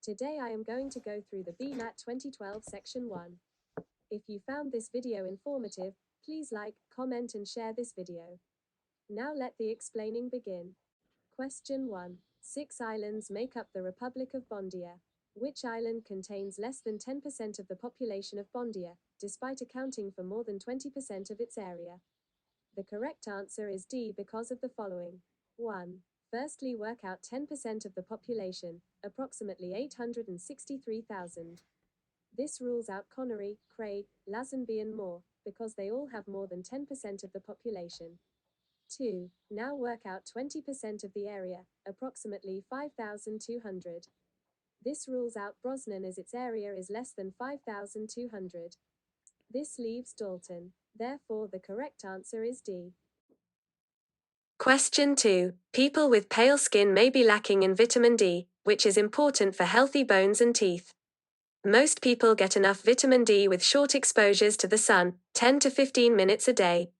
Today I am going to go through the Bmat 2012 Section 1. If you found this video informative, please like, comment and share this video. Now let the explaining begin. Question 1. 6 islands make up the Republic of Bondia. Which island contains less than 10% of the population of Bondia, despite accounting for more than 20% of its area? The correct answer is D because of the following. 1. Firstly, work out 10% of the population, approximately 863,000. This rules out Connery, Cray, Lazenby and Moore, because they all have more than 10% of the population. 2. Now work out 20% of the area, approximately 5,200. This rules out Brosnan as its area is less than 5,200. This leaves Dalton. Therefore, the correct answer is D. Question 2. People with pale skin may be lacking in vitamin D, which is important for healthy bones and teeth. Most people get enough vitamin D with short exposures to the sun, 10 to 15 minutes a day.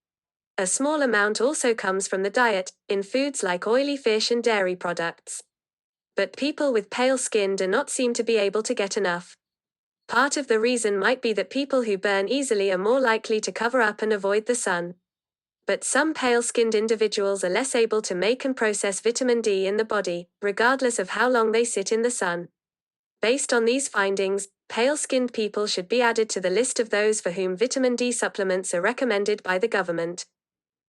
A small amount also comes from the diet, in foods like oily fish and dairy products. But people with pale skin do not seem to be able to get enough. Part of the reason might be that people who burn easily are more likely to cover up and avoid the sun. But some pale-skinned individuals are less able to make and process vitamin D in the body, regardless of how long they sit in the sun. Based on these findings, pale-skinned people should be added to the list of those for whom vitamin D supplements are recommended by the government.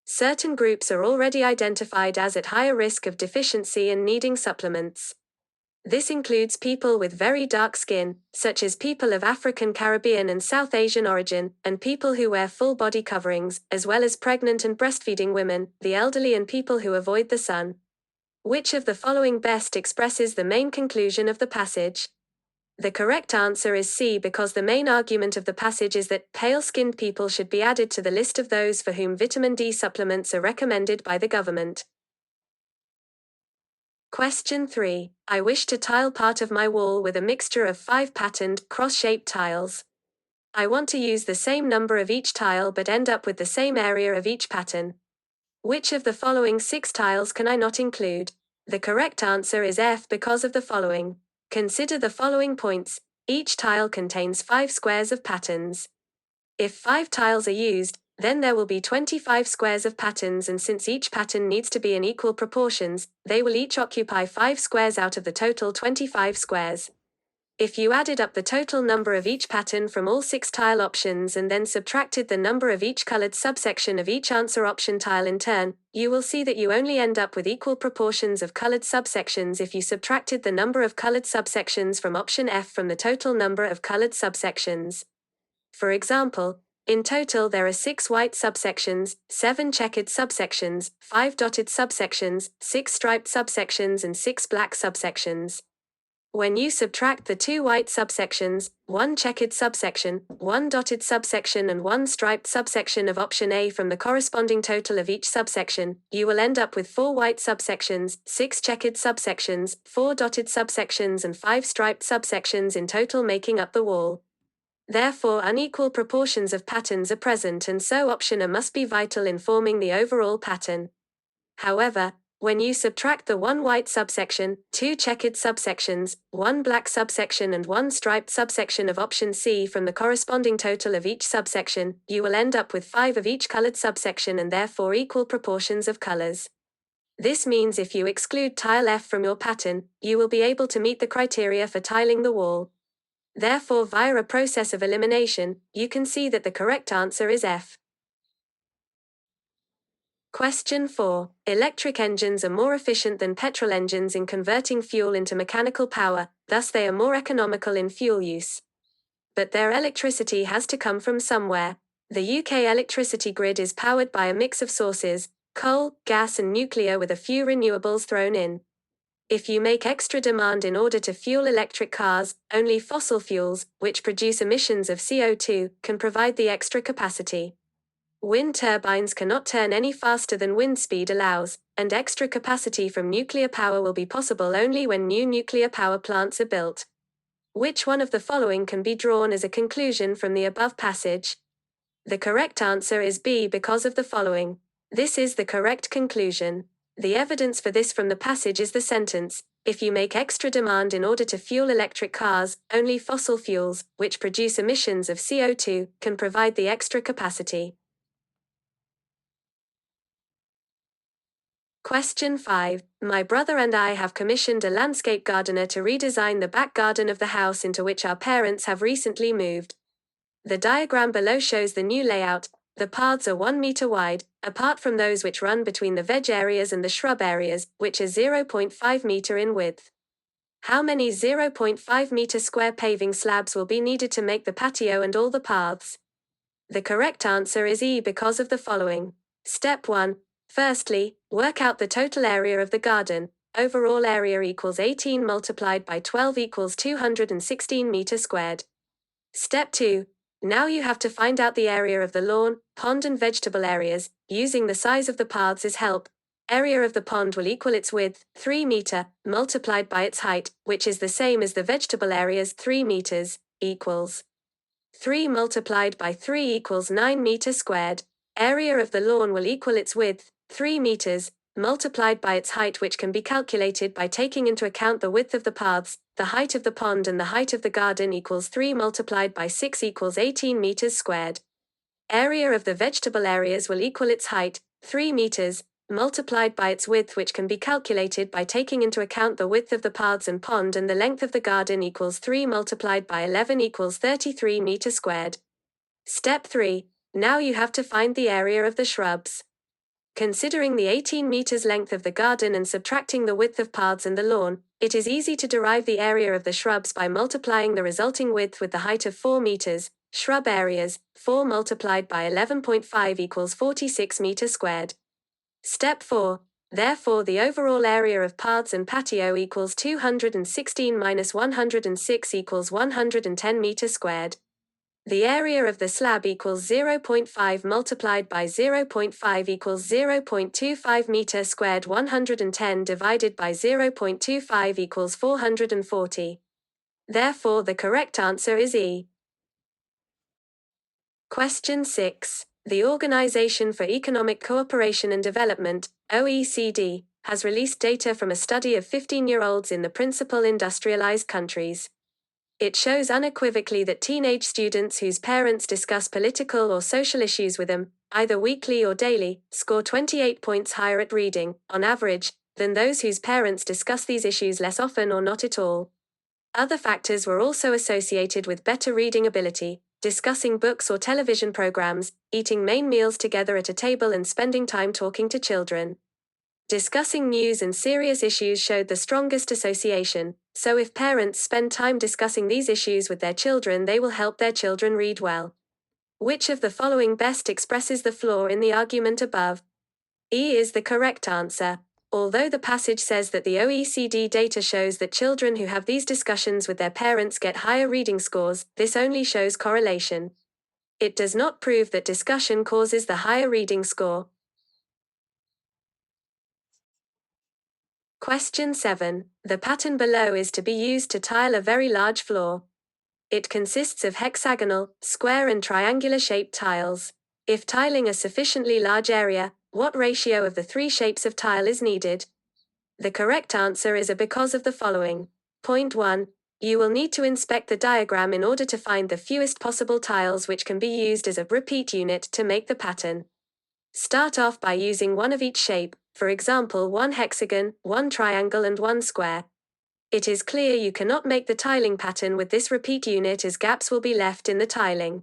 Certain groups are already identified as at higher risk of deficiency and needing supplements. This includes people with very dark skin, such as people of African, Caribbean and South Asian origin, and people who wear full body coverings, as well as pregnant and breastfeeding women, the elderly and people who avoid the sun. Which of the following best expresses the main conclusion of the passage? The correct answer is C because the main argument of the passage is that pale-skinned people should be added to the list of those for whom vitamin D supplements are recommended by the government. Question 3. I wish to tile part of my wall with a mixture of 5 patterned, cross-shaped tiles. I want to use the same number of each tile but end up with the same area of each pattern. Which of the following 6 tiles can I not include? The correct answer is F because of the following. Consider the following points. Each tile contains 5 squares of patterns. If 5 tiles are used, then there will be 25 squares of patterns, and since each pattern needs to be in equal proportions, they will each occupy 5 squares out of the total 25 squares. If you added up the total number of each pattern from all 6 tile options and then subtracted the number of each colored subsection of each answer option tile in turn, you will see that you only end up with equal proportions of colored subsections if you subtracted the number of colored subsections from option F from the total number of colored subsections. For example, in total there are 6 white subsections, 7 checkered subsections, 5 dotted subsections, 6 striped subsections and 6 black subsections. When you subtract the 2 white subsections, 1 checkered subsection, 1 dotted subsection and 1 striped subsection of option A from the corresponding total of each subsection, you will end up with 4 white subsections, 6 checkered subsections, 4 dotted subsections and 5 striped subsections in total making up the wall. Therefore, unequal proportions of patterns are present and so option A must be vital in forming the overall pattern. However, when you subtract the 1 white subsection, 2 checkered subsections, 1 black subsection and 1 striped subsection of option C from the corresponding total of each subsection, you will end up with 5 of each colored subsection and therefore equal proportions of colors. This means if you exclude tile F from your pattern, you will be able to meet the criteria for tiling the wall. Therefore, via a process of elimination, you can see that the correct answer is F. Question 4. Electric engines are more efficient than petrol engines in converting fuel into mechanical power, thus they are more economical in fuel use. But their electricity has to come from somewhere. The UK electricity grid is powered by a mix of sources, coal, gas and nuclear with a few renewables thrown in. If you make extra demand in order to fuel electric cars, only fossil fuels, which produce emissions of CO2, can provide the extra capacity. Wind turbines cannot turn any faster than wind speed allows, and extra capacity from nuclear power will be possible only when new nuclear power plants are built. Which one of the following can be drawn as a conclusion from the above passage? The correct answer is B because of the following. This is the correct conclusion. The evidence for this from the passage is the sentence, If you make extra demand in order to fuel electric cars, only fossil fuels, which produce emissions of CO2, can provide the extra capacity. Question 5. My brother and I have commissioned a landscape gardener to redesign the back garden of the house into which our parents have recently moved. The diagram below shows the new layout. The paths are 1 meter wide, apart from those which run between the veg areas and the shrub areas, which are 0.5 meter in width. How many 0.5 meter square paving slabs will be needed to make the patio and all the paths? The correct answer is E because of the following. Step 1. Firstly, work out the total area of the garden. Overall area equals 18 multiplied by 12 equals 216 meter squared. Step 2. Now you have to find out the area of the lawn, pond and vegetable areas, using the size of the paths as help. Area of the pond will equal its width, 3 meter, multiplied by its height, which is the same as the vegetable areas, 3 meters, equals 3 multiplied by 3 equals 9 meters squared. Area of the lawn will equal its width, 3 meters, multiplied by its height, which can be calculated by taking into account the width of the paths. The height of the pond and the height of the garden equals 3 multiplied by 6 equals 18 meters squared. Area of the vegetable areas will equal its height, 3 meters, multiplied by its width, which can be calculated by taking into account the width of the paths and pond, and the length of the garden equals 3 multiplied by 11 equals 33 meters squared. Step 3. Now you have to find the area of the shrubs. Considering the 18 meters length of the garden and subtracting the width of paths and the lawn, it is easy to derive the area of the shrubs by multiplying the resulting width with the height of 4 meters. Shrub areas, 4 multiplied by 11.5 equals 46 meters squared. Step 4. Therefore the overall area of paths and patio equals 216 minus 106 equals 110 meters squared. The area of the slab equals 0.5 multiplied by 0.5 equals 0.25 meter squared. 110 divided by 0.25 equals 440. Therefore the correct answer is E. Question 6. The Organization for Economic Cooperation and Development, OECD, has released data from a study of 15-year-olds in the principal industrialized countries. It shows unequivocally that teenage students whose parents discuss political or social issues with them, either weekly or daily, score 28 points higher at reading, on average, than those whose parents discuss these issues less often or not at all. Other factors were also associated with better reading ability, discussing books or television programs, eating main meals together at a table, and spending time talking to children. Discussing news and serious issues showed the strongest association, so if parents spend time discussing these issues with their children, they will help their children read well. Which of the following best expresses the flaw in the argument above? E is the correct answer. Although the passage says that the OECD data shows that children who have these discussions with their parents get higher reading scores, this only shows correlation. It does not prove that discussion causes the higher reading score. Question 7. The pattern below is to be used to tile a very large floor. It consists of hexagonal, square and triangular shaped tiles. If tiling a sufficiently large area, what ratio of the three shapes of tile is needed? The correct answer is A because of the following. Point 1. You will need to inspect the diagram in order to find the fewest possible tiles which can be used as a repeat unit to make the pattern. Start off by using one of each shape, for example 1 hexagon, 1 triangle and 1 square. It is clear you cannot make the tiling pattern with this repeat unit as gaps will be left in the tiling.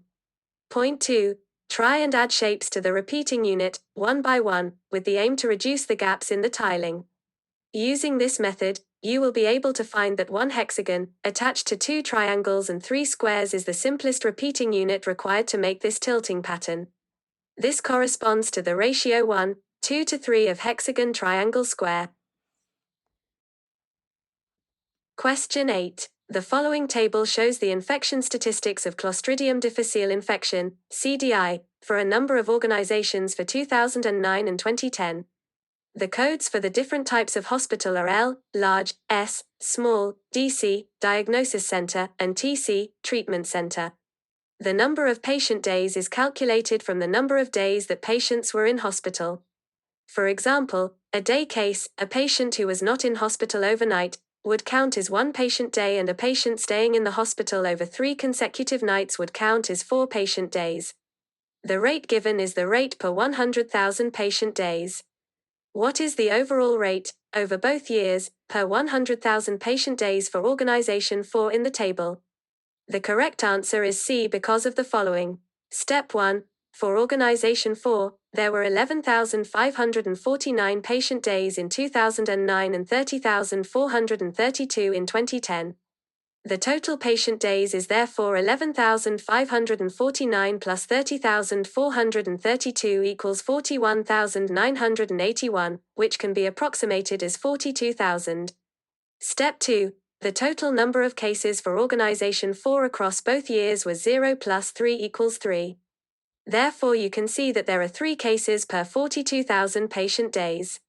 Point 2. Try and add shapes to the repeating unit, one by one, with the aim to reduce the gaps in the tiling. Using this method, you will be able to find that 1 hexagon, attached to 2 triangles and 3 squares, is the simplest repeating unit required to make this tilting pattern. This corresponds to the ratio 1:2 to 3 of hexagon triangle square. Question 8. The following table shows the infection statistics of Clostridium difficile infection, CDI, for a number of organizations for 2009 and 2010. The codes for the different types of hospital are L, large, S, small, DC, diagnosis center, and TC, treatment center. The number of patient days is calculated from the number of days that patients were in hospital. For example, a day case, a patient who was not in hospital overnight, would count as 1 patient day, and a patient staying in the hospital over 3 consecutive nights would count as 4 patient days. The rate given is the rate per 100,000 patient days. What is the overall rate, over both years, per 100,000 patient days for Organization 4 in the table? The correct answer is C because of the following. Step 1. For Organization 4, there were 11,549 patient days in 2009 and 30,432 in 2010. The total patient days is therefore 11,549 plus 30,432 equals 41,981, which can be approximated as 42,000. Step 2. The total number of cases for Organization 4 across both years was 0 plus 3 equals 3. Therefore you can see that there are 3 cases per 42,000 patient days.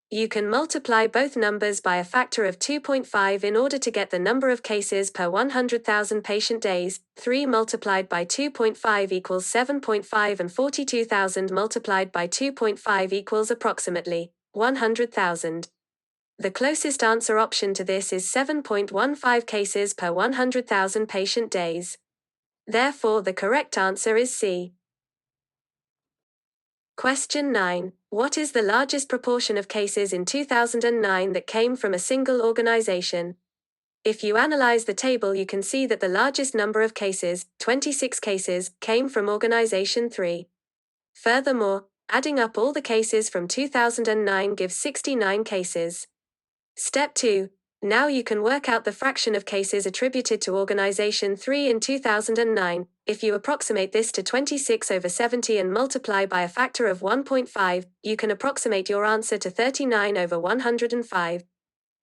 You can multiply both numbers by a factor of 2.5 in order to get the number of cases per 100,000 patient days. 3 multiplied by 2.5 equals 7.5 and 42,000 multiplied by 2.5 equals approximately 100,000. The closest answer option to this is 7.15 cases per 100,000 patient days. Therefore the correct answer is C. Question 9. What is the largest proportion of cases in 2009 that came from a single organization? If you analyze the table, you can see that the largest number of cases, 26 cases, came from Organization 3. Furthermore, adding up all the cases from 2009 gives 69 cases. Step 2. Now you can work out the fraction of cases attributed to Organization 3 in 2009. If you approximate this to 26 over 70 and multiply by a factor of 1.5, you can approximate your answer to 39 over 105.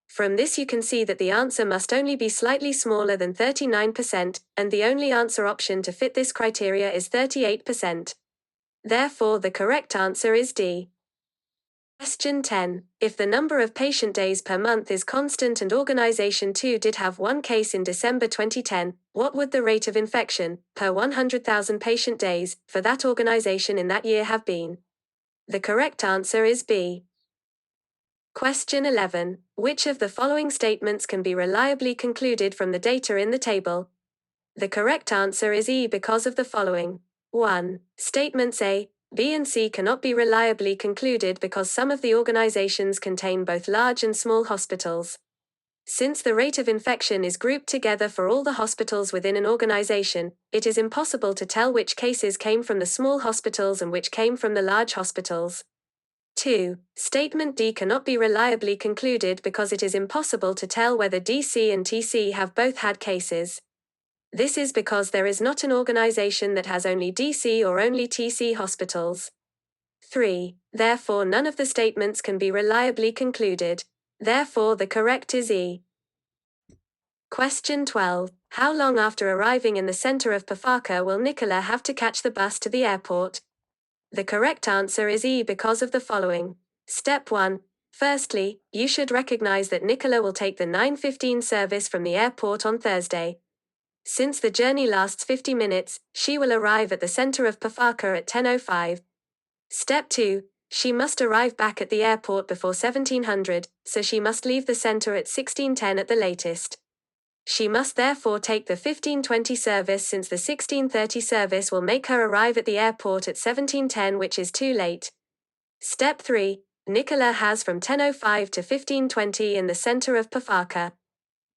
From this you can see that the answer must only be slightly smaller than 39%, and the only answer option to fit this criteria is 38%. Therefore the correct answer is D. Question 10. If the number of patient days per month is constant and Organization 2 did have 1 case in December 2010, what would the rate of infection, per 100,000 patient days, for that organization in that year have been? The correct answer is B. Question 11. Which of the following statements can be reliably concluded from the data in the table? The correct answer is E because of the following. 1. Statements A, B and C cannot be reliably concluded because some of the organizations contain both large and small hospitals. Since the rate of infection is grouped together for all the hospitals within an organization, it is impossible to tell which cases came from the small hospitals and which came from the large hospitals. 2. Statement D cannot be reliably concluded because it is impossible to tell whether DC and TC have both had cases. This is because there is not an organization that has only DC or only TC hospitals. 3. Therefore none of the statements can be reliably concluded. Therefore the correct is E. Question 12. How long after arriving in the center of Pafaka will Nicola have to catch the bus to the airport? The correct answer is E because of the following. Step 1. Firstly, you should recognize that Nicola will take the 9:15 service from the airport on Thursday. Since the journey lasts 50 minutes, she will arrive at the center of Pafaka at 10:05. Step 2. She must arrive back at the airport before 1700, so she must leave the center at 1610 at the latest. She must therefore take the 1520 service, since the 1630 service will make her arrive at the airport at 1710, which is too late. Step 3. Nicola has from 10:05 to 1520 in the center of Pafaka.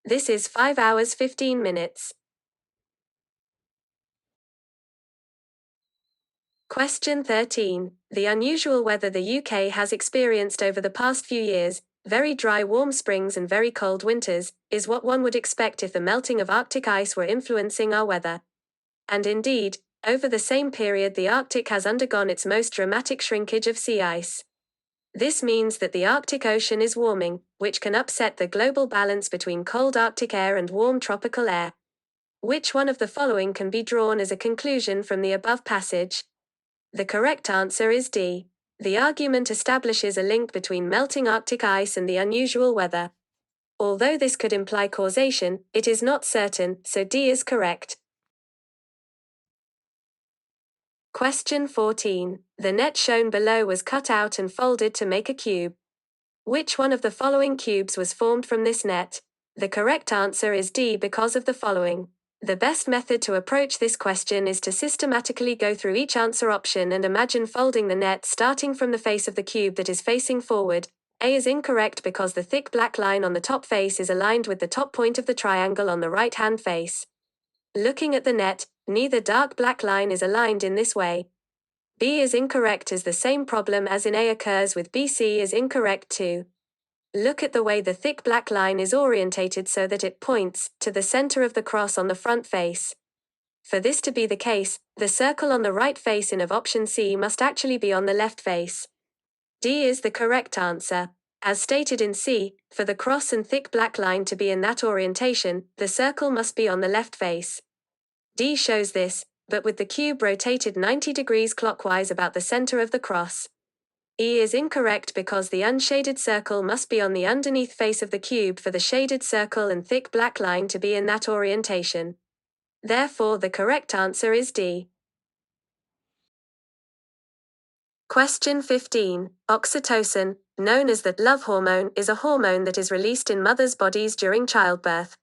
This is 5 hours 15 minutes. Question 13. The unusual weather the UK has experienced over the past few years, very dry warm springs and very cold winters, is what one would expect if the melting of Arctic ice were influencing our weather. And indeed, over the same period the Arctic has undergone its most dramatic shrinkage of sea ice. This means that the Arctic Ocean is warming, which can upset the global balance between cold Arctic air and warm tropical air. Which one of the following can be drawn as a conclusion from the above passage? The correct answer is D. The argument establishes a link between melting Arctic ice and the unusual weather. Although this could imply causation, it is not certain, so D is correct. Question 14. The net shown below was cut out and folded to make a cube. Which one of the following cubes was formed from this net? The correct answer is D because of the following. The best method to approach this question is to systematically go through each answer option and imagine folding the net starting from the face of the cube that is facing forward. A is incorrect because the thick black line on the top face is aligned with the top point of the triangle on the right-hand face. Looking at the net, neither dark black line is aligned in this way. B is incorrect as the same problem as in A occurs with B. C is incorrect too. Look at the way the thick black line is orientated so that it points to the center of the cross on the front face. For this to be the case, the circle on the right face in of option C must actually be on the left face. D is the correct answer. As stated in C, for the cross and thick black line to be in that orientation, the circle must be on the left face. D shows this, but with the cube rotated 90 degrees clockwise about the center of the cross. E is incorrect because the unshaded circle must be on the underneath face of the cube for the shaded circle and thick black line to be in that orientation. Therefore, the correct answer is D. Question 15. Oxytocin, known as the love hormone, is a hormone that is released in mothers' bodies during childbirth.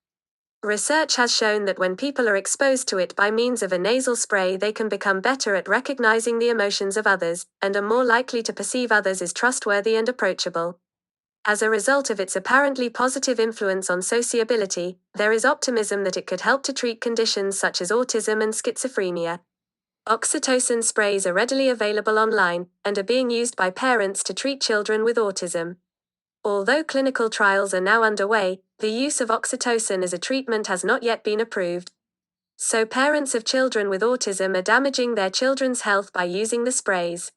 Research has shown that when people are exposed to it by means of a nasal spray, they can become better at recognizing the emotions of others, and are more likely to perceive others as trustworthy and approachable. As a result of its apparently positive influence on sociability, there is optimism that it could help to treat conditions such as autism and schizophrenia. Oxytocin sprays are readily available online, and are being used by parents to treat children with autism. Although clinical trials are now underway, the use of oxytocin as a treatment has not yet been approved. So parents of children with autism are damaging their children's health by using the sprays.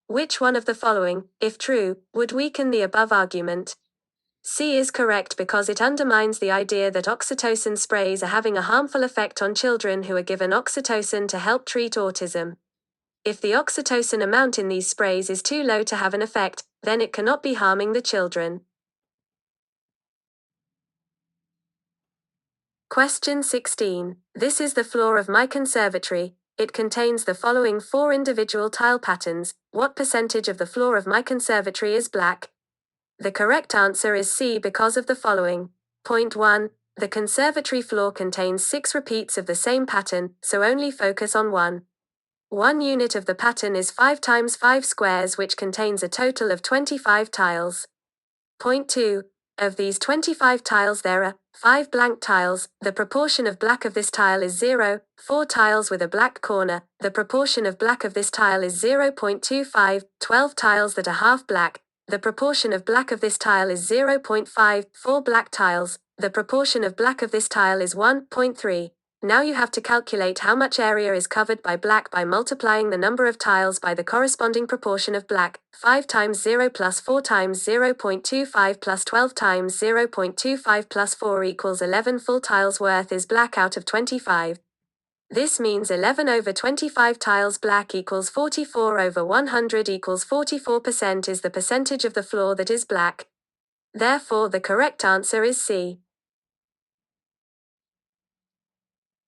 Which one of the following, if true, would weaken the above argument? C is correct because it undermines the idea that oxytocin sprays are having a harmful effect on children who are given oxytocin to help treat autism. If the oxytocin amount in these sprays is too low to have an effect, then it cannot be harming the children. Question 16. This is the floor of my conservatory. It contains the following 4 individual tile patterns. What percentage of the floor of my conservatory is black? The correct answer is C because of the following. Point 1. The conservatory floor contains 6 repeats of the same pattern, so only focus on one. 1 unit of the pattern is 5 times 5 squares, which contains a total of 25 tiles. Point 2. Of these 25 tiles there are 5 blank tiles. The proportion of black of this tile is 0, 4 tiles with a black corner. The proportion of black of this tile is 0.25, 12 tiles that are half black. The proportion of black of this tile is 0.5, 4 black tiles. The proportion of black of this tile is 1.3. Now you have to calculate how much area is covered by black by multiplying the number of tiles by the corresponding proportion of black. 5 times 0 plus 4 times 0.25 plus 12 times 0.25 plus 4 equals 11 full tiles worth is black out of 25. This means 11 over 25 tiles black equals 44 over 100 equals 44% is the percentage of the floor that is black. Therefore, the correct answer is C.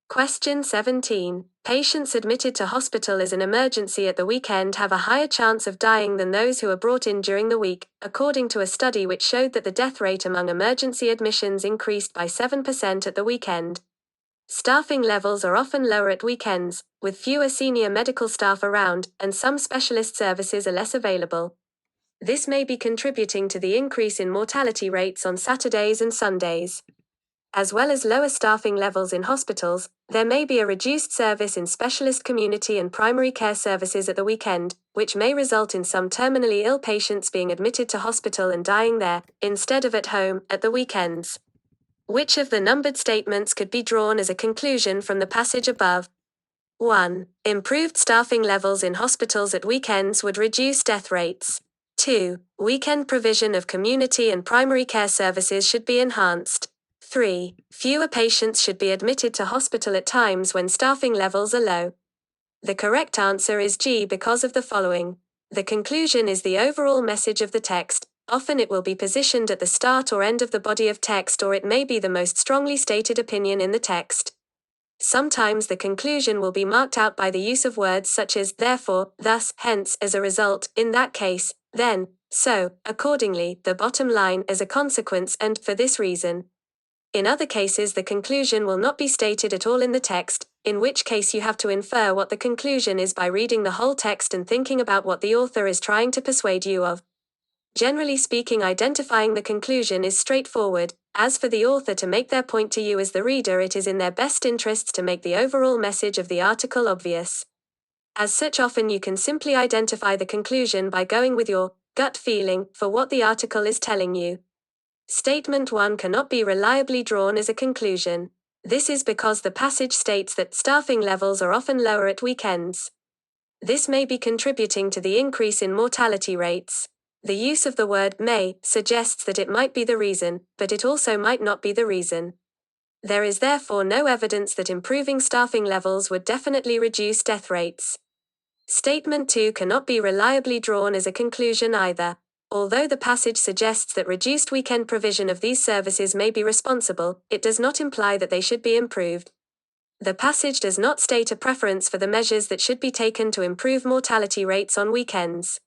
Question 17. Patients admitted to hospital as an emergency at the weekend have a higher chance of dying than those who are brought in during the week, according to a study which showed that the death rate among emergency admissions increased by 7% at the weekend. Staffing levels are often lower at weekends, with fewer senior medical staff around, and some specialist services are less available. This may be contributing to the increase in mortality rates on Saturdays and Sundays. As well as lower staffing levels in hospitals, there may be a reduced service in specialist community and primary care services at the weekend, which may result in some terminally ill patients being admitted to hospital and dying there, instead of at home, at the weekends. Which of the numbered statements could be drawn as a conclusion from the passage above? 1. Improved staffing levels in hospitals at weekends would reduce death rates. 2. Weekend provision of community and primary care services should be enhanced. 3. Fewer patients should be admitted to hospital at times when staffing levels are low. The correct answer is G because of the following. The conclusion is the overall message of the text. Often it will be positioned at the start or end of the body of text, or it may be the most strongly stated opinion in the text. Sometimes the conclusion will be marked out by the use of words such as therefore, thus, hence, as a result, in that case, then, so, accordingly, the bottom line, as a consequence, and for this reason. In other cases, the conclusion will not be stated at all in the text, in which case you have to infer what the conclusion is by reading the whole text and thinking about what the author is trying to persuade you of. Generally speaking, identifying the conclusion is straightforward. As for the author to make their point to you as the reader, it is in their best interests to make the overall message of the article obvious. As such, often you can simply identify the conclusion by going with your gut feeling for what the article is telling you. Statement 1 cannot be reliably drawn as a conclusion. This is because the passage states that staffing levels are often lower at weekends. This may be contributing to the increase in mortality rates. The use of the word may suggests that it might be the reason, but it also might not be the reason. There is therefore no evidence that improving staffing levels would definitely reduce death rates. Statement 2 cannot be reliably drawn as a conclusion either. Although the passage suggests that reduced weekend provision of these services may be responsible, it does not imply that they should be improved. The passage does not state a preference for the measures that should be taken to improve mortality rates on weekends.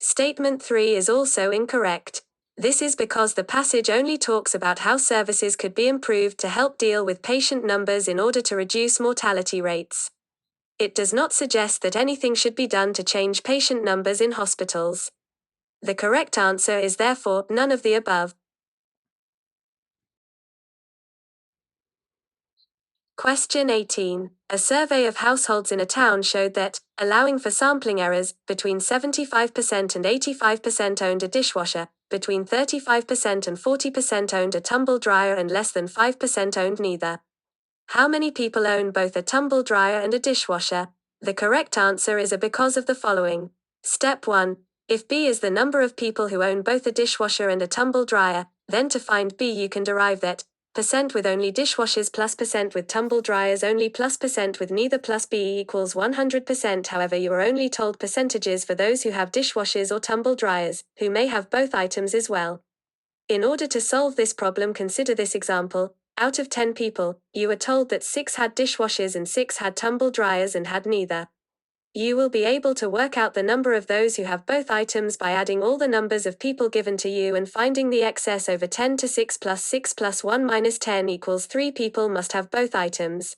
Statement 3 is also incorrect. This is because the passage only talks about how services could be improved to help deal with patient numbers in order to reduce mortality rates. It does not suggest that anything should be done to change patient numbers in hospitals. The correct answer is therefore none of the above. Question 18. A survey of households in a town showed that, allowing for sampling errors, between 75% and 85% owned a dishwasher, between 35% and 40% owned a tumble dryer, and less than 5% owned neither. How many people own both a tumble dryer and a dishwasher? The correct answer is A because of the following. Step 1. If B is the number of people who own both a dishwasher and a tumble dryer, then to find B you can derive that percent with only dishwashers plus percent with tumble dryers only plus percent with neither plus B equals 100%. However, you are only told percentages for those who have dishwashers or tumble dryers, who may have both items as well. In order to solve this problem, consider this example. Out of 10 people, you are told that 6 had dishwashers and 6 had tumble dryers and had neither. You will be able to work out the number of those who have both items by adding all the numbers of people given to you and finding the excess over 10 to 6 plus 1 minus 10 equals 3 people must have both items.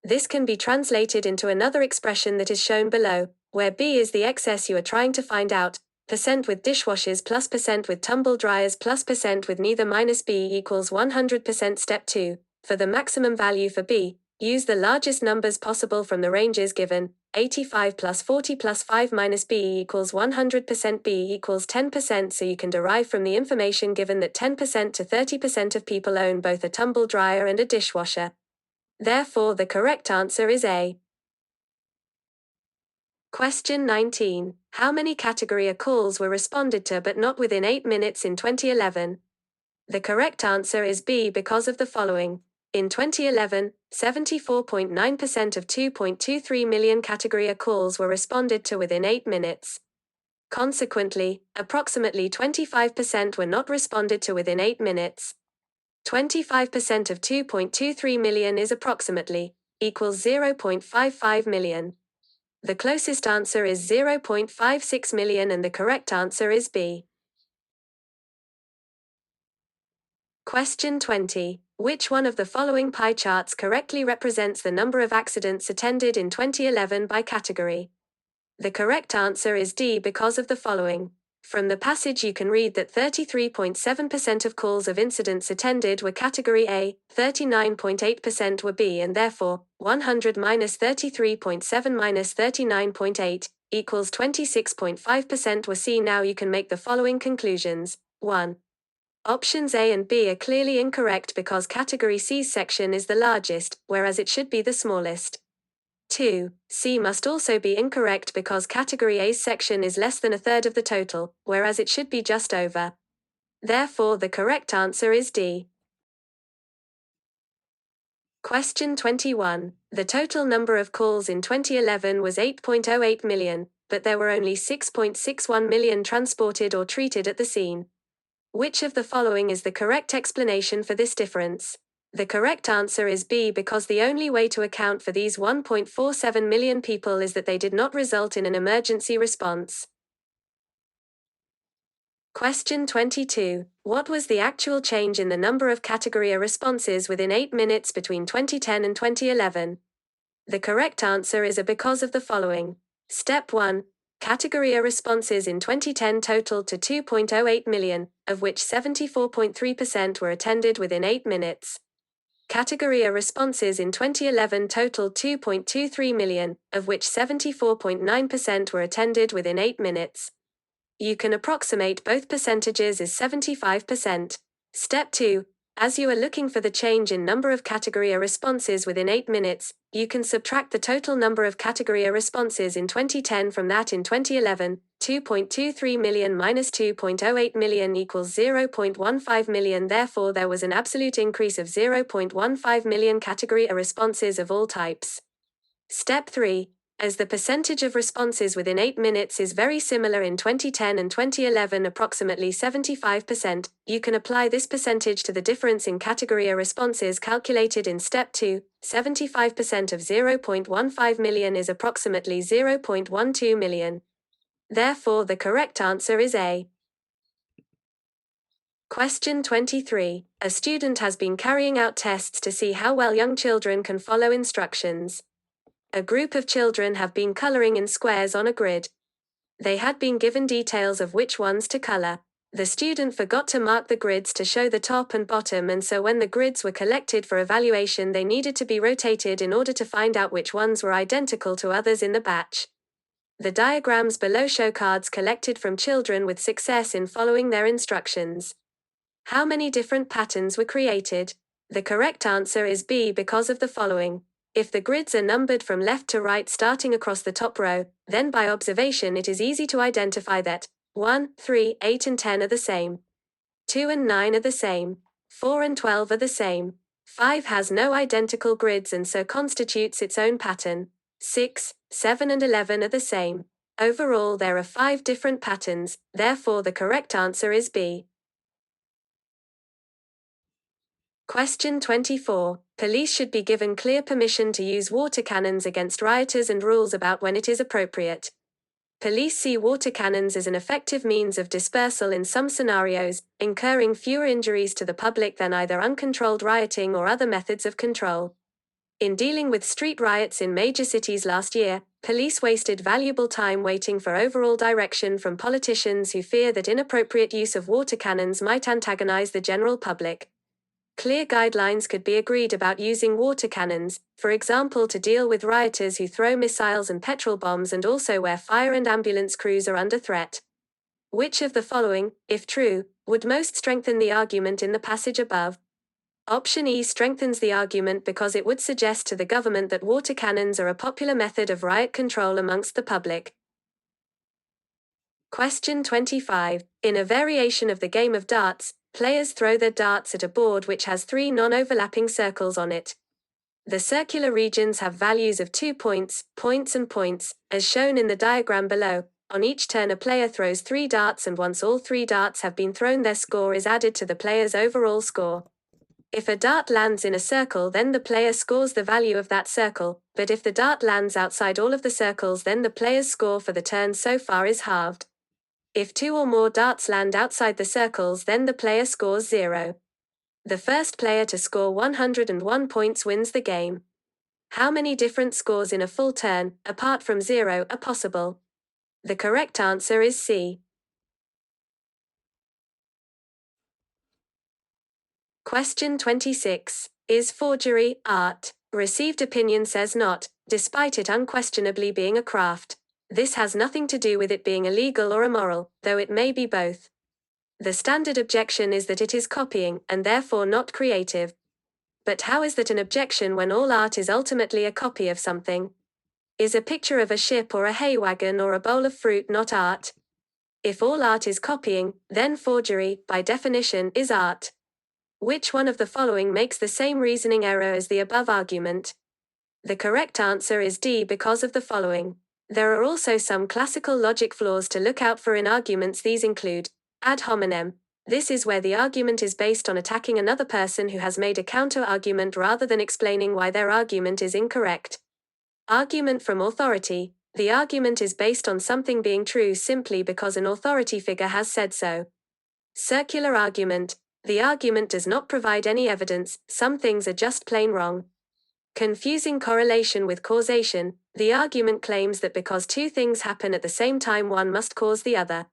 This can be translated into another expression that is shown below, where B is the excess you are trying to find out, percent with dishwashers plus percent with tumble dryers plus percent with neither minus B equals 100%. Step 2. For the maximum value for B, use the largest numbers possible from the ranges given, 85 plus 40 plus 5 minus B equals 100%. B equals 10%, so you can derive from the information given that 10% to 30% of people own both a tumble dryer and a dishwasher. Therefore, the correct answer is A. Question 19. How many category A calls were responded to but not within 8 minutes in 2011? The correct answer is B because of the following. In 2011, 74.9% of 2.23 million category A calls were responded to within 8 minutes. Consequently, approximately 25% were not responded to within 8 minutes. 25% of 2.23 million is approximately, equals 0.55 million. The closest answer is 0.56 million and the correct answer is B. Question 20. Which one of the following pie charts correctly represents the number of accidents attended in 2011 by category? The correct answer is D because of the following. From the passage you can read that 33.7% of calls of incidents attended were category A, 39.8% were B, and therefore, 100 minus 33.7 minus 39.8 equals 26.5% were C. Now you can make the following conclusions. 1. Options A and B are clearly incorrect because category C's section is the largest, whereas it should be the smallest. 2. C must also be incorrect because category A's section is less than a third of the total, whereas it should be just over. Therefore, the correct answer is D. Question 21. The total number of calls in 2011 was 8.08 million, but there were only 6.61 million transported or treated at the scene. Which of the following is the correct explanation for this difference? The correct answer is B because the only way to account for these 1.47 million people is that they did not result in an emergency response. Question 22. What was the actual change in the number of category A responses within 8 minutes between 2010 and 2011? The correct answer is A because of the following. Step 1. Category A responses in 2010 totaled to 2.08 million, of which 74.3% were attended within 8 minutes. Category A responses in 2011 totaled 2.23 million, of which 74.9% were attended within 8 minutes. You can approximate both percentages as 75%. Step 2. As you are looking for the change in number of category A responses within 8 minutes, you can subtract the total number of category A responses in 2010 from that in 2011. 2.23 million minus 2.08 million equals 0.15 million. Therefore, there was an absolute increase of 0.15 million category A responses of all types. Step 3. As the percentage of responses within 8 minutes is very similar in 2010 and 2011, approximately 75%, you can apply this percentage to the difference in category A responses calculated in Step 2. 75% of 0.15 million is approximately 0.12 million. Therefore, the correct answer is A. Question 23. A student has been carrying out tests to see how well young children can follow instructions. A group of children have been coloring in squares on a grid. They had been given details of which ones to color. The student forgot to mark the grids to show the top and bottom, and so when the grids were collected for evaluation, they needed to be rotated in order to find out which ones were identical to others in the batch. The diagrams below show cards collected from children with success in following their instructions. How many different patterns were created? The correct answer is B because of the following. If the grids are numbered from left to right starting across the top row, then by observation it is easy to identify that 1, 3, 8 and 10 are the same. 2 and 9 are the same. 4 and 12 are the same. 5 has no identical grids and so constitutes its own pattern. 6, 7 and 11 are the same. Overall there are 5 different patterns, therefore the correct answer is B. Question 24. Police should be given clear permission to use water cannons against rioters and rules about when it is appropriate. Police see water cannons as an effective means of dispersal in some scenarios, incurring fewer injuries to the public than either uncontrolled rioting or other methods of control. In dealing with street riots in major cities last year, police wasted valuable time waiting for overall direction from politicians who fear that inappropriate use of water cannons might antagonize the general public. Clear guidelines could be agreed about using water cannons, for example to deal with rioters who throw missiles and petrol bombs and also where fire and ambulance crews are under threat. Which of the following, if true, would most strengthen the argument in the passage above? Option E strengthens the argument because it would suggest to the government that water cannons are a popular method of riot control amongst the public. Question 25. In a variation of the game of darts, players throw their darts at a board which has 3 non-overlapping circles on it. The circular regions have values of 2 points, points and points, as shown in the diagram below. On each turn a player throws 3 darts and once all 3 darts have been thrown their score is added to the player's overall score. If a dart lands in a circle then the player scores the value of that circle, but if the dart lands outside all of the circles then the player's score for the turn so far is halved. If 2 or more darts land outside the circles then the player scores 0. The first player to score 101 points wins the game. How many different scores in a full turn, apart from 0, are possible? The correct answer is C. Question 26. Is forgery art? Received opinion says not, despite it unquestionably being a craft. This has nothing to do with it being illegal or immoral, though it may be both. The standard objection is that it is copying, and therefore not creative. But how is that an objection when all art is ultimately a copy of something? Is a picture of a ship or a hay wagon or a bowl of fruit not art? If all art is copying, then forgery, by definition, is art. Which one of the following makes the same reasoning error as the above argument? The correct answer is D because of the following. There are also some classical logic flaws to look out for in arguments. These include ad hominem. This is where the argument is based on attacking another person who has made a counter-argument rather than explaining why their argument is incorrect. Argument from authority. The argument is based on something being true simply because an authority figure has said so. Circular argument. The argument does not provide any evidence, some things are just plain wrong. Confusing correlation with causation. The argument claims that because two things happen at the same time, one must cause the other.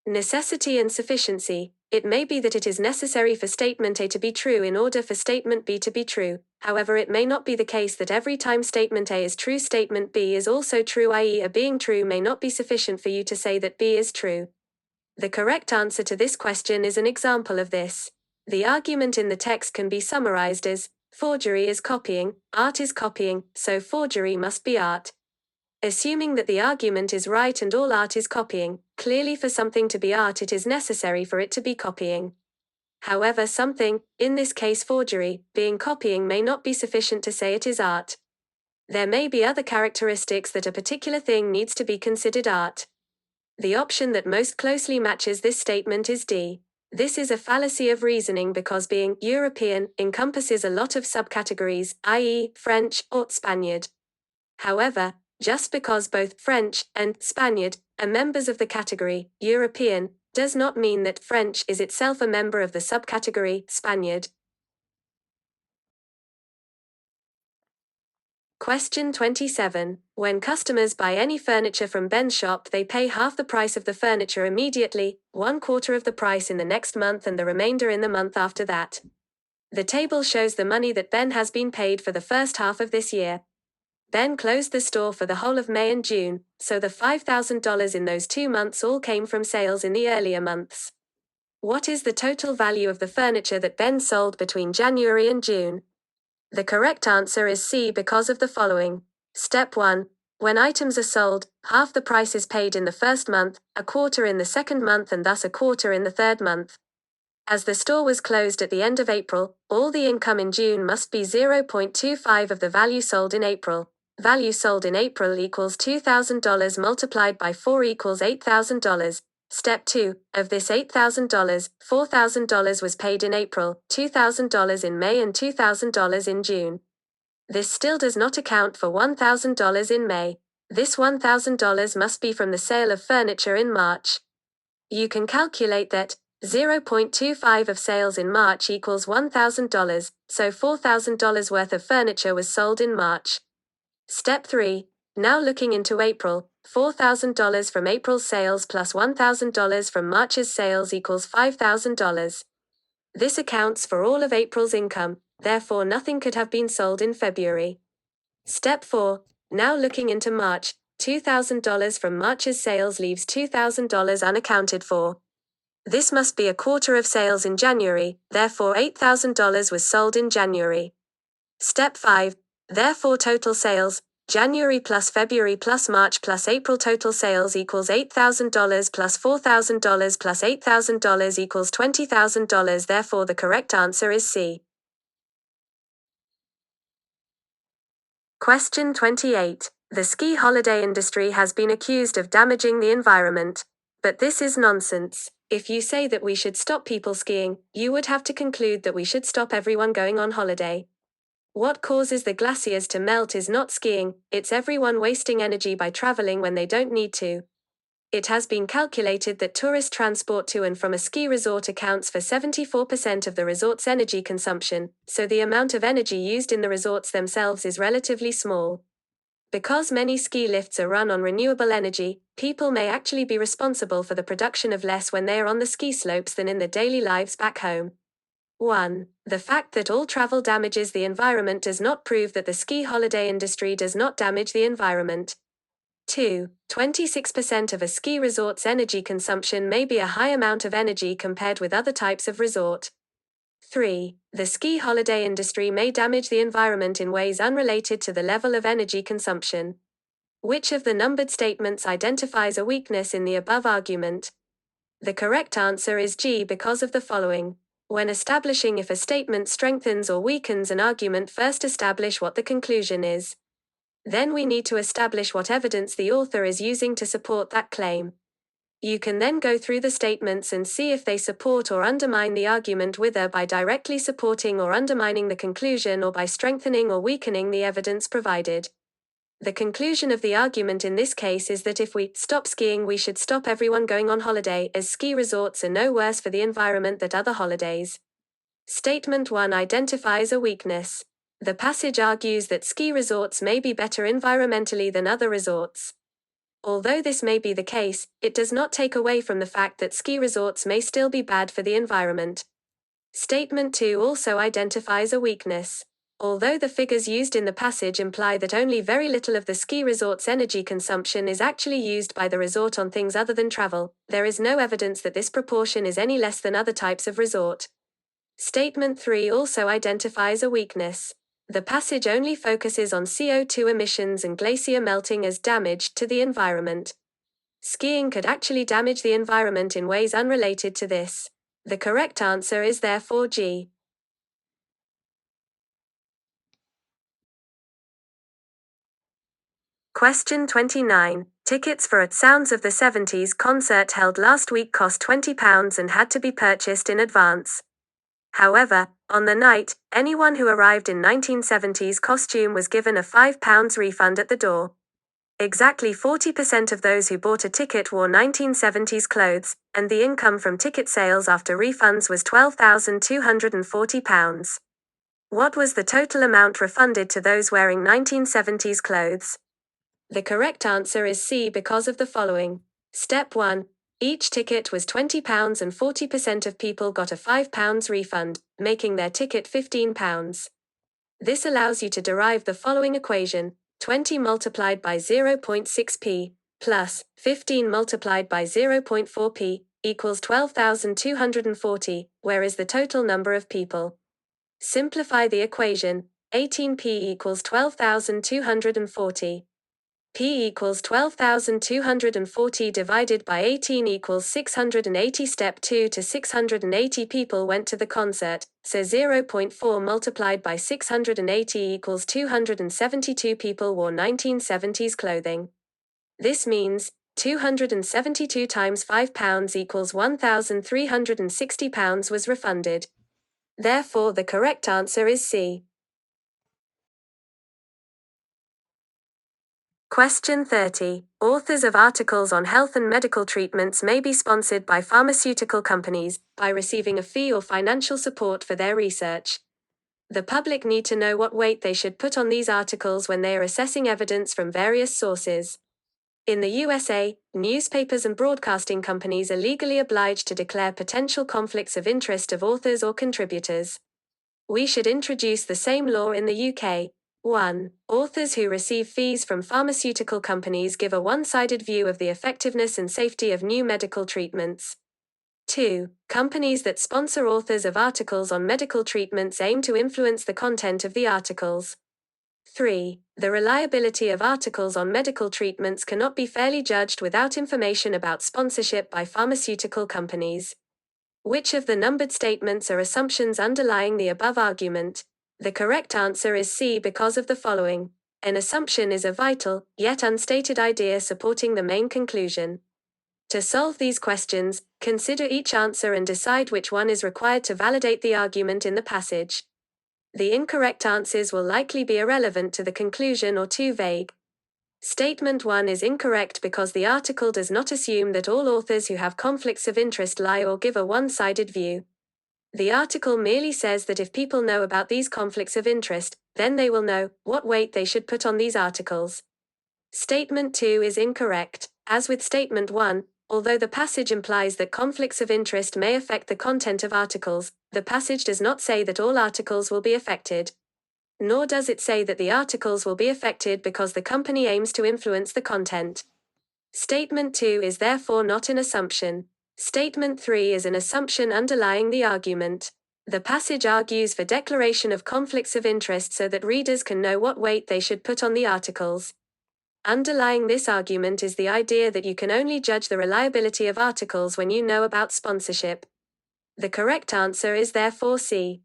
Necessity and sufficiency. It may be that it is necessary for statement A to be true in order for statement B to be true. However, it may not be the case that every time statement A is true, statement B is also true, i.e., A being true may not be sufficient for you to say that B is true. The correct answer to this question is an example of this. The argument in the text can be summarized as, forgery is copying, art is copying, so forgery must be art. Assuming that the argument is right and all art is copying, clearly for something to be art it is necessary for it to be copying. However, something, in this case forgery, being copying may not be sufficient to say it is art. There may be other characteristics that a particular thing needs to be considered art. The option that most closely matches this statement is D. This is a fallacy of reasoning because being European encompasses a lot of subcategories, i.e., French or Spaniard. However, just because both French and Spaniard are members of the category European does not mean that French is itself a member of the subcategory Spaniard. Question 27. When customers buy any furniture from Ben's shop, they pay half the price of the furniture immediately, 1/4 of the price in the next month and the remainder in the month after that. The table shows the money that Ben has been paid for the first half of this year. Ben closed the store for the whole of May and June, so the $5,000 in those 2 months all came from sales in the earlier months. What is the total value of the furniture that Ben sold between January and June? The correct answer is C because of the following. Step 1. When items are sold, half the price is paid in the first month, 1/4 in the second month and thus 1/4 in the third month. As the store was closed at the end of April, all the income in June must be 0.25 of the value sold in April. Value sold in April equals $2,000 multiplied by 4 equals $8,000. Step 2. Of this $8,000, $4,000 was paid in April, $2,000 in May and $2,000 in June. This still does not account for $1,000 in May. This $1,000 must be from the sale of furniture in March. You can calculate that 0.25 of sales in March equals $1,000, so $4,000 worth of furniture was sold in March. Step 3. Now looking into April, $4,000 from April's sales plus $1,000 from March's sales equals $5,000. This accounts for all of April's income, therefore nothing could have been sold in February. Step 4. Now looking into March, $2,000 from March's sales leaves $2,000 unaccounted for. This must be 1/4 of sales in January, therefore $8,000 was sold in January. Step 5. Therefore total sales, January plus February plus March plus April total sales equals $8,000 plus $4,000 plus $8,000 equals $20,000. Therefore the correct answer is C. Question 28. The ski holiday industry has been accused of damaging the environment. But this is nonsense. If you say that we should stop people skiing, you would have to conclude that we should stop everyone going on holiday. What causes the glaciers to melt is not skiing, it's everyone wasting energy by traveling when they don't need to. It has been calculated that tourist transport to and from a ski resort accounts for 74% of the resort's energy consumption, so the amount of energy used in the resorts themselves is relatively small. Because many ski lifts are run on renewable energy, people may actually be responsible for the production of less when they are on the ski slopes than in their daily lives back home. 1. The fact that all travel damages the environment does not prove that the ski holiday industry does not damage the environment. 2. 26% of a ski resort's energy consumption may be a high amount of energy compared with other types of resort. 3. The ski holiday industry may damage the environment in ways unrelated to the level of energy consumption. Which of the numbered statements identifies a weakness in the above argument? The correct answer is G because of the following. When establishing if a statement strengthens or weakens an argument, first establish what the conclusion is. Then we need to establish what evidence the author is using to support that claim. You can then go through the statements and see if they support or undermine the argument, whether by directly supporting or undermining the conclusion or by strengthening or weakening the evidence provided. The conclusion of the argument in this case is that if we stop skiing, we should stop everyone going on holiday, as ski resorts are no worse for the environment than other holidays. Statement 1 identifies a weakness. The passage argues that ski resorts may be better environmentally than other resorts. Although this may be the case, it does not take away from the fact that ski resorts may still be bad for the environment. Statement 2 also identifies a weakness. Although the figures used in the passage imply that only very little of the ski resort's energy consumption is actually used by the resort on things other than travel, there is no evidence that this proportion is any less than other types of resort. Statement 3 also identifies a weakness. The passage only focuses on CO2 emissions and glacier melting as damage to the environment. Skiing could actually damage the environment in ways unrelated to this. The correct answer is therefore G. Question 29. Tickets for a Sounds of the 70s concert held last week cost £20 and had to be purchased in advance. However, on the night, anyone who arrived in 1970s costume was given a £5 refund at the door. Exactly 40% of those who bought a ticket wore 1970s clothes, and the income from ticket sales after refunds was £12,240. What was the total amount refunded to those wearing 1970s clothes? The correct answer is C because of the following. Step 1. Each ticket was £20 and 40% of people got a £5 refund, making their ticket £15. This allows you to derive the following equation: 20 multiplied by 0.6p plus 15 multiplied by 0.4p equals 12,240, where is the total number of people? Simplify the equation. 18p equals 12,240. P equals 12,240 divided by 18 equals 680. Step 2 to 680 people went to the concert, so 0.4 multiplied by 680 equals 272 people wore 1970s clothing. This means, 272 times £5 equals £1,360 was refunded. Therefore the correct answer is C. Question 30. Authors of articles on health and medical treatments may be sponsored by pharmaceutical companies, by receiving a fee or financial support for their research. The public need to know what weight they should put on these articles when they are assessing evidence from various sources. In the USA, newspapers and broadcasting companies are legally obliged to declare potential conflicts of interest of authors or contributors. We should introduce the same law in the UK. 1. Authors who receive fees from pharmaceutical companies give a one-sided view of the effectiveness and safety of new medical treatments. 2. Companies that sponsor authors of articles on medical treatments aim to influence the content of the articles. 3. The reliability of articles on medical treatments cannot be fairly judged without information about sponsorship by pharmaceutical companies. Which of the numbered statements are assumptions underlying the above argument? The correct answer is C because of the following. An assumption is a vital, yet unstated idea supporting the main conclusion. To solve these questions, consider each answer and decide which one is required to validate the argument in the passage. The incorrect answers will likely be irrelevant to the conclusion or too vague. Statement 1 is incorrect because the article does not assume that all authors who have conflicts of interest lie or give a one-sided view. The article merely says that if people know about these conflicts of interest, then they will know what weight they should put on these articles. Statement 2 is incorrect. As with Statement 1, although the passage implies that conflicts of interest may affect the content of articles, the passage does not say that all articles will be affected. Nor does it say that the articles will be affected because the company aims to influence the content. Statement 2 is therefore not an assumption. Statement 3 is an assumption underlying the argument. The passage argues for declaration of conflicts of interest so that readers can know what weight they should put on the articles. Underlying this argument is the idea that you can only judge the reliability of articles when you know about sponsorship. The correct answer is therefore C.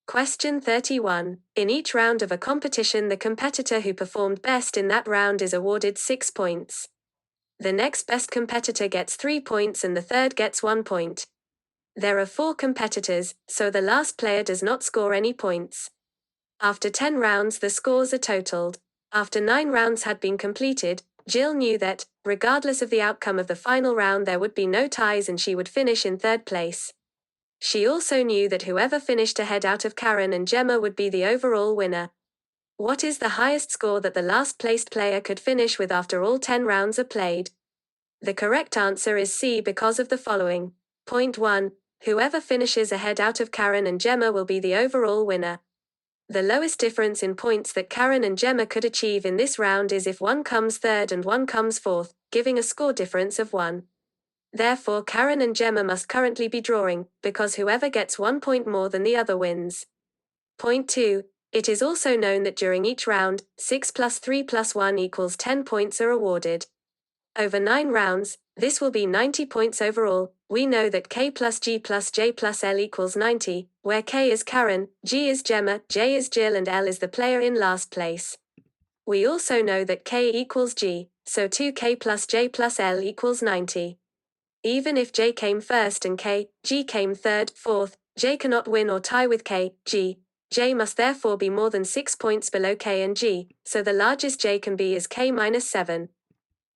Question 31. In each round of a competition, the competitor who performed best in that round is awarded 6 points. The next best competitor gets 3 points and the third gets 1 point. There are 4 competitors, so the last player does not score any points. After 10 rounds, the scores are totaled. After 9 rounds had been completed, Jill knew that, regardless of the outcome of the final round, there would be no ties and she would finish in 3rd place. She also knew that whoever finished ahead out of Karen and Gemma would be the overall winner. What is the highest score that the last placed player could finish with after all 10 rounds are played? The correct answer is C because of the following. Point 1. Whoever finishes ahead out of Karen and Gemma will be the overall winner. The lowest difference in points that Karen and Gemma could achieve in this round is if one comes 3rd and one comes 4th, giving a score difference of 1. Therefore, Karen and Gemma must currently be drawing, because whoever gets 1 point more than the other wins. Point 2. It is also known that during each round, 6 plus 3 plus 1 equals 10 points are awarded. Over 9 rounds, this will be 90 points overall. We know that K plus G plus J plus L equals 90, where K is Karen, G is Gemma, J is Jill and L is the player in last place. We also know that K equals G, so 2K plus J plus L equals 90. Even if J came first and G came 3rd, 4th, J cannot win or tie with G. J must therefore be more than 6 points below K and G, so the largest J can be is K minus 7.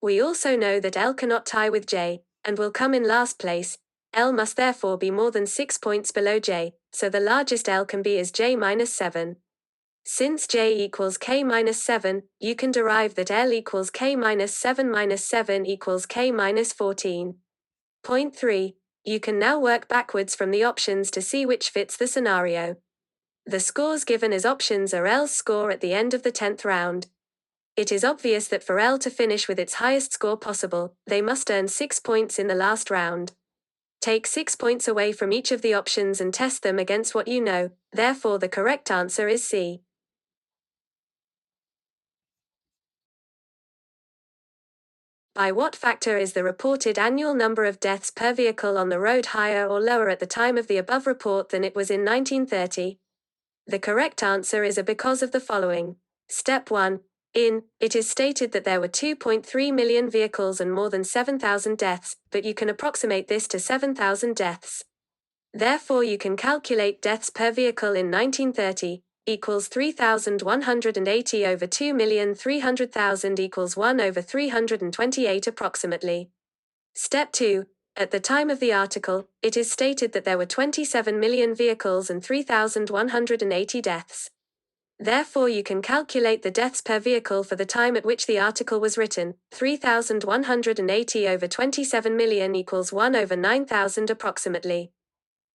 We also know that L cannot tie with J, and will come in last place. L must therefore be more than 6 points below J, so the largest L can be is J minus 7. Since J equals K minus 7, you can derive that L equals K minus 7 equals K minus 14. Point 3. You can now work backwards from the options to see which fits the scenario. The scores given as options are L's score at the end of the 10th round. It is obvious that for L to finish with its highest score possible, they must earn 6 points in the last round. Take 6 points away from each of the options and test them against what you know, therefore the correct answer is C. By what factor is the reported annual number of deaths per vehicle on the road higher or lower at the time of the above report than it was in 1930? The correct answer is A because of the following. Step 1. It is stated that there were 2.3 million vehicles and more than 7,000 deaths, but you can approximate this to 7,000 deaths. Therefore you can calculate deaths per vehicle in 1930, equals 3,180 over 2,300,000 equals 1 over 328 approximately. Step 2. At the time of the article, it is stated that there were 27 million vehicles and 3,180 deaths. Therefore you can calculate the deaths per vehicle for the time at which the article was written, 3,180 over 27 million equals 1 over 9,000 approximately.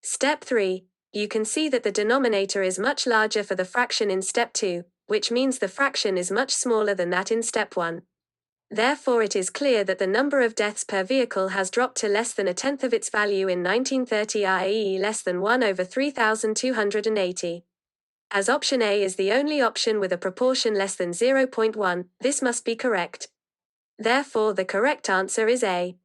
Step 3. You can see that the denominator is much larger for the fraction in step 2, which means the fraction is much smaller than that in step 1. Therefore it is clear that the number of deaths per vehicle has dropped to less than a tenth of its value in 1930, i.e. less than 1 over 3,280. As option A is the only option with a proportion less than 0.1, this must be correct. Therefore the correct answer is A.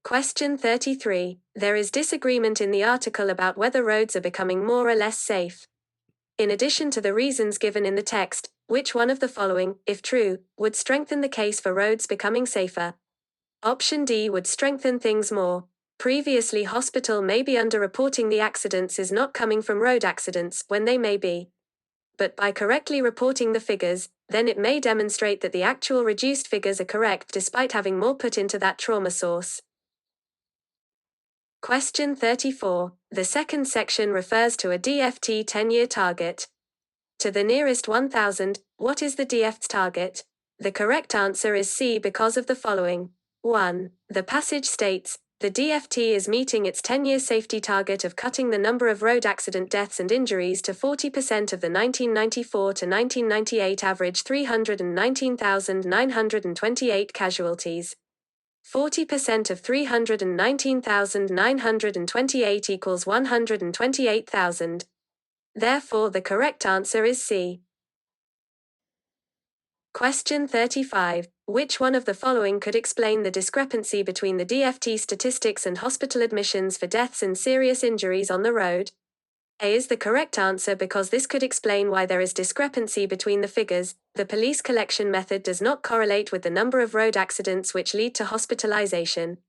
Question 33. There is disagreement in the article about whether roads are becoming more or less safe. In addition to the reasons given in the text, which one of the following, if true, would strengthen the case for roads becoming safer? Option D would strengthen things more. Previously, hospital may be underreporting the accidents is not coming from road accidents, when they may be. But by correctly reporting the figures, then it may demonstrate that the actual reduced figures are correct despite having more put into that trauma source. Question 34. The second section refers to a DFT 10-year target. To the nearest 1,000, what is the DFT's target? The correct answer is C because of the following. 1. The passage states, the DFT is meeting its 10-year safety target of cutting the number of road accident deaths and injuries to 40% of the 1994 to 1998 average 319,928 casualties. 40% of 319,928 equals 128,000. Therefore the correct answer is C. Question 35. Which one of the following could explain the discrepancy between the DFT statistics and hospital admissions for deaths and serious injuries on the road? A is the correct answer because this could explain why there is discrepancy between the figures. The police collection method does not correlate with the number of road accidents which lead to hospitalization.